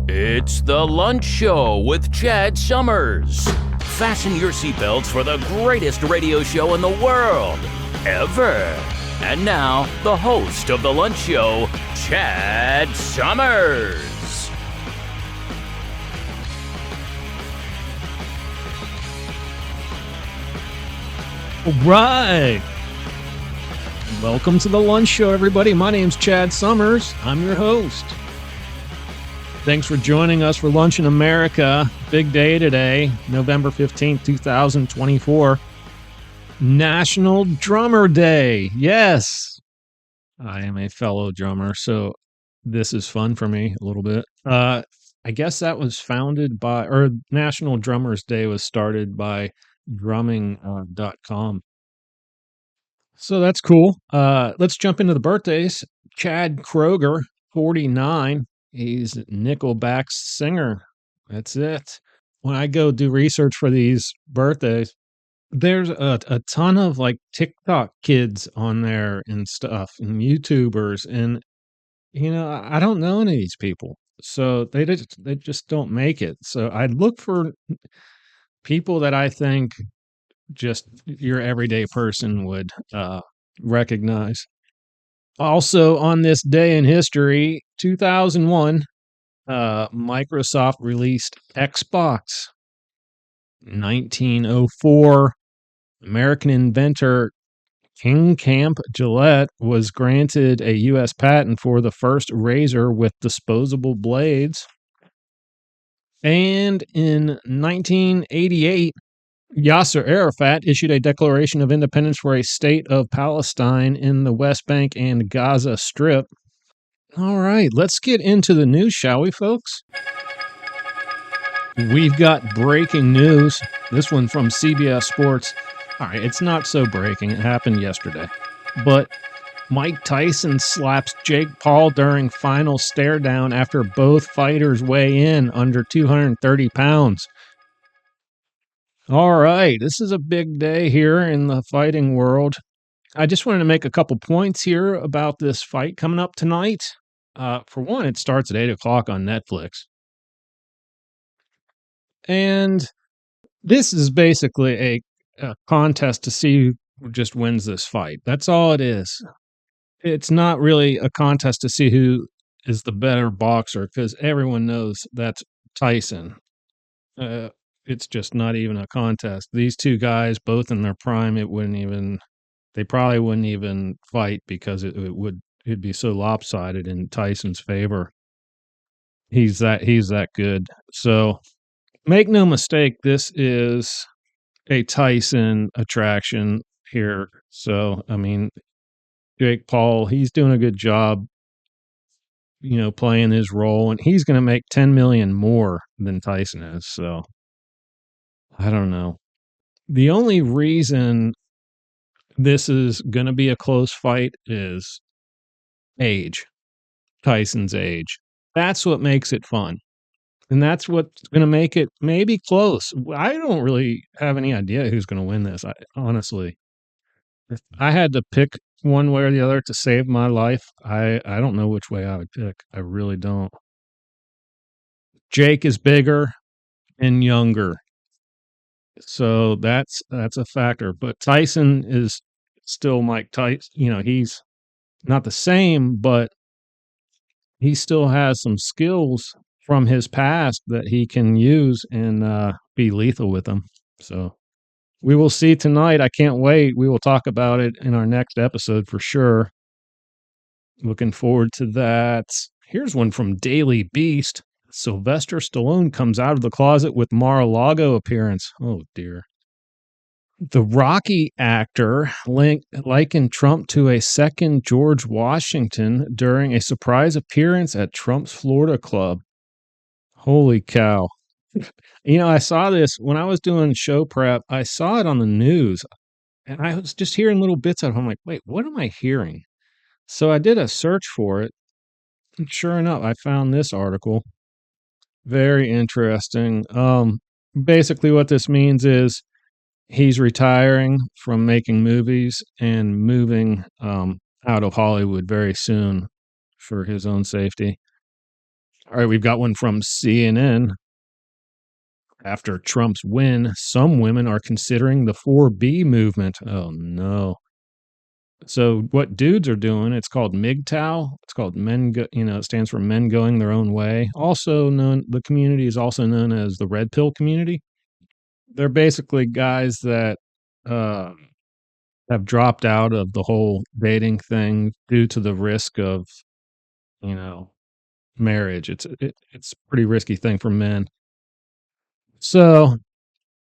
It's the Lunch Show with Chad Summers. Fasten your seatbelts for the greatest radio show in the world, ever. And now, the host of the Lunch Show, Chad Summers. All right. Welcome to the Lunch Show, everybody. My name's Chad Summers. I'm your host. Thanks for joining us for Lunch in America. Big day today, November 15th, 2024. National Drummer Day. Yes. I am a fellow drummer, so this is fun for me a little bit. I guess that was founded by, or National Drummers Day was started by drumming.com. So that's cool. Let's jump into the birthdays. Chad Kroeger, 49. He's Nickelback's singer. That's it. When I go do research for these birthdays, there's a ton of like TikTok kids on there and stuff and YouTubers. And, I don't know any of these people. So they just don't make it. So I look for people that I think just your everyday person would recognize. Also, on this day in history, 2001, Microsoft released Xbox. 1904, American inventor King Camp Gillette was granted a U.S. patent for the first razor with disposable blades. And in 1988, Yasser Arafat issued a declaration of independence for a state of Palestine in the West Bank and Gaza Strip. All right, let's get into the news, shall we, folks? We've got breaking news. This one from CBS Sports. All right, it's not so breaking. It happened yesterday. But Mike Tyson slaps Jake Paul during final stare down after both fighters weigh in under 230 pounds. All right, this is a big day here in the fighting world. I just wanted to make a couple points here about this fight coming up tonight. For one, it starts at 8 o'clock on Netflix. And this is basically a contest to see who just wins this fight. That's all it is. It's not really a contest to see who is the better boxer, because everyone knows that's Tyson. It's just not even a contest. These two guys, both in their prime, they probably wouldn't even fight because it'd be so lopsided in Tyson's favor. He's that good. So make no mistake, this is a Tyson attraction here. So, I mean, Jake Paul, he's doing a good job, playing his role, and he's going to make 10 million more than Tyson is. So I don't know. The only reason this is going to be a close fight is age, Tyson's age. That's what makes it fun. And that's what's going to make it maybe close. I don't really have any idea who's going to win this. Honestly, if I had to pick one way or the other to save my life, I don't know which way I would pick. I really don't. Jake is bigger and younger. So that's a factor. But Tyson is still Mike Tyson. He's not the same, but he still has some skills from his past that he can use and be lethal with them. So we will see tonight. I can't wait. We will talk about it in our next episode for sure. Looking forward to that. Here's one from Daily Beast. Sylvester Stallone comes out of the closet with Mar-a-Lago appearance. Oh, dear. The Rocky actor likened Trump to a second George Washington during a surprise appearance at Trump's Florida club. Holy cow. I saw this when I was doing show prep. I saw it on the news, and I was just hearing little bits of it. I'm like, wait, what am I hearing? So I did a search for it, and sure enough, I found this article. Very interesting. Basically what this means is he's retiring from making movies and moving out of Hollywood very soon for his own safety. All right, we've got one from CNN. After Trump's win, some women are considering the 4B movement. Oh, no. So what dudes are doing, it's called MGTOW. It's called it stands for men going their own way. Also known, the community is also known as the red pill community. They're basically guys that uh, have dropped out of the whole dating thing due to the risk of, you know, marriage. It's a pretty risky thing for men. So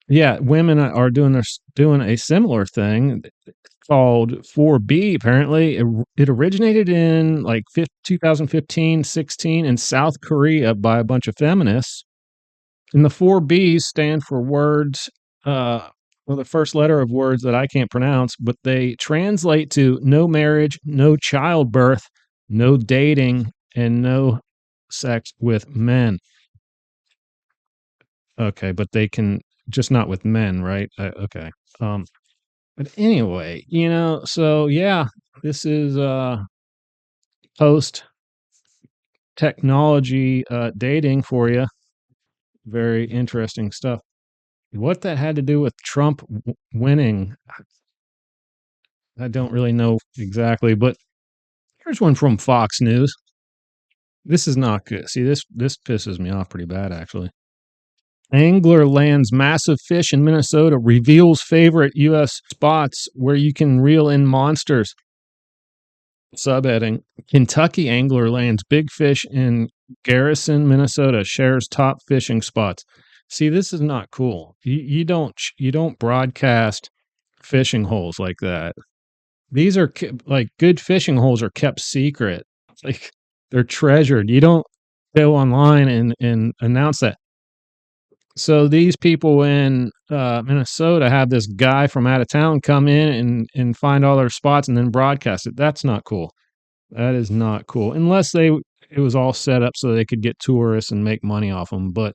yeah, women are doing a similar thing called 4B. Apparently, it originated in like 2015, 16 in South Korea by a bunch of feminists. And the 4Bs stand for words, well, the first letter of words that I can't pronounce, but they translate to no marriage, no childbirth, no dating, and no sex with men. Okay, but they can just not with men, right? Okay. But anyway, so yeah, this is post technology dating for you. Very interesting stuff. What that had to do with Trump winning, I don't really know exactly, but here's one from Fox News. This is not good. See, this pisses me off pretty bad, actually. Angler lands massive fish in Minnesota, reveals favorite U.S. spots where you can reel in monsters. Subheading: Kentucky angler lands big fish in Garrison, Minnesota, shares top fishing spots. See, this is not cool. You don't broadcast fishing holes like that. These are like good fishing holes are kept secret. Like they're treasured. You don't go online and announce that. So these people in Minnesota have this guy from out of town come in and find all their spots and then broadcast it. That's not cool. That is not cool. Unless it was all set up so they could get tourists and make money off them. But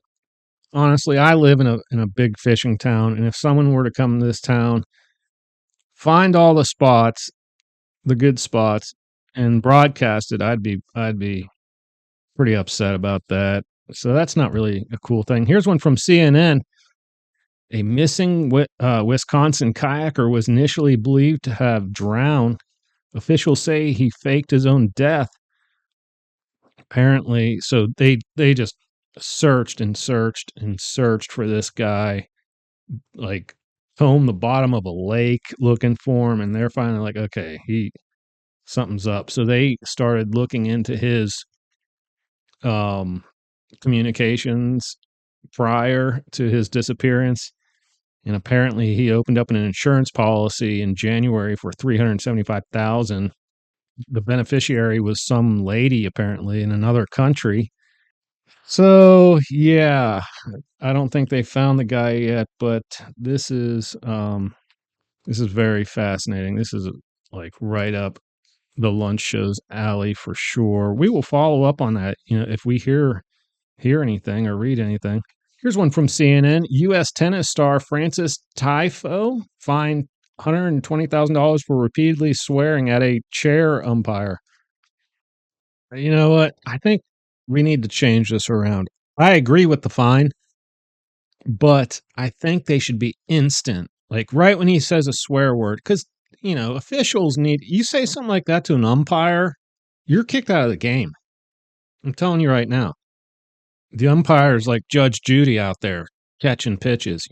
honestly, I live in a big fishing town, and if someone were to come to this town, find all the spots, the good spots, and broadcast it, I'd be pretty upset about that. So that's not really a cool thing. Here's one from CNN. A missing Wisconsin kayaker was initially believed to have drowned. Officials say he faked his own death. Apparently, so they just searched and searched and searched for this guy, like combed the bottom of a lake looking for him, and they're finally like, okay, something's up. So they started looking into his communications prior to his disappearance. And apparently he opened up an insurance policy in January for $375,000. The beneficiary was some lady apparently in another country. So yeah, I don't think they found the guy yet, but this is very fascinating. This is like right up the lunch show's alley for sure. We will follow up on that, if we hear anything or read anything. Here's one from CNN. U.S. tennis star Frances Tiafoe fined $120,000 for repeatedly swearing at a chair umpire. You know what? I think we need to change this around. I agree with the fine, but I think they should be instant. Like right when he says a swear word, because, officials you say something like that to an umpire, you're kicked out of the game. I'm telling you right now. The umpire's like Judge Judy out there catching pitches,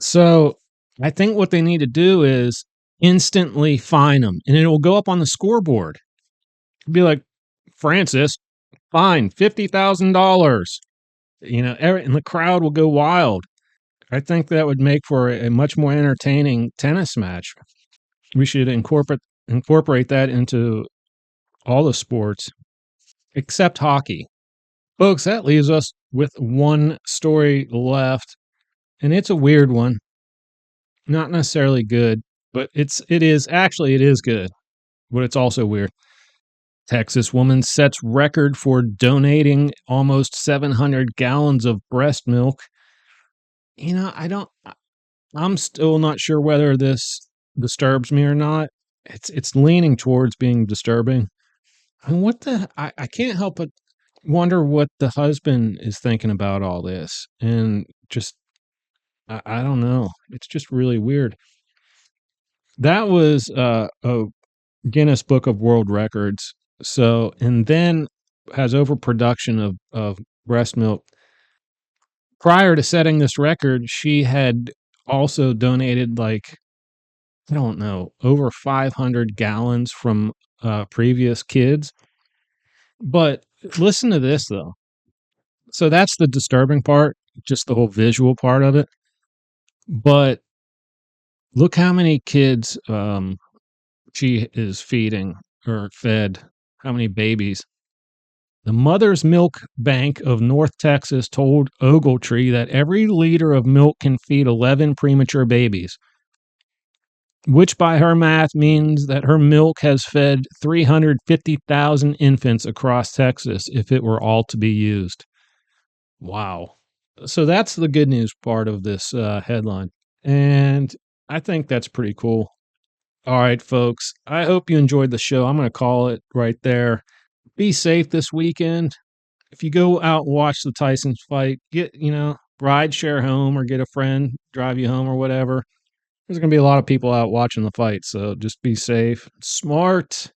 So I think what they need to do is instantly fine them, and it will go up on the scoreboard. It'll be like, Francis, fine, $50,000. And the crowd will go wild. I think that would make for a much more entertaining tennis match. We should incorporate that into all the sports except hockey. Folks, that leaves us with one story left, and it's a weird one. Not necessarily good, but it is good, but it's also weird. Texas woman sets record for donating almost 700 gallons of breast milk. I'm still not sure whether this disturbs me or not. It's leaning towards being disturbing. I mean, I can't help but wonder what the husband is thinking about all this. And just, I don't know. It's just really weird. That was a Guinness Book of World Records. So, and then has overproduction of breast milk. Prior to setting this record, she had also donated, like, I don't know, over 500 gallons from previous kids. But listen to this, though. So that's the disturbing part, just the whole visual part of it. But look how many kids she is feeding or fed, how many babies. The Mother's Milk Bank of North Texas told Ogletree that every liter of milk can feed 11 premature babies, which by her math means that her milk has fed 350,000 infants across Texas if it were all to be used. Wow. So that's the good news part of this headline. And I think that's pretty cool. All right, folks. I hope you enjoyed the show. I'm going to call it right there. Be safe this weekend. If you go out and watch the Tyson's fight, get, ride share home or get a friend, drive you home or whatever. There's going to be a lot of people out watching the fight. So just be safe, smart.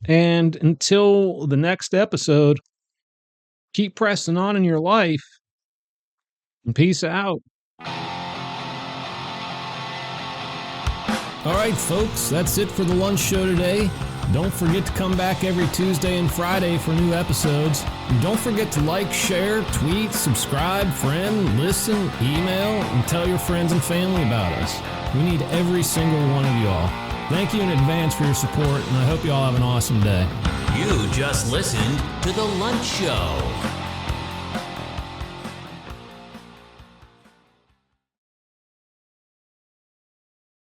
And until the next episode, keep pressing on in your life. And peace out. All right, folks, that's it for the lunch show today. Don't forget to come back every Tuesday and Friday for new episodes. And don't forget to like, share, tweet, subscribe, friend, listen, email, and tell your friends and family about us. We need every single one of you all. Thank you in advance for your support, and I hope you all have an awesome day. You just listened to The Lunch Show.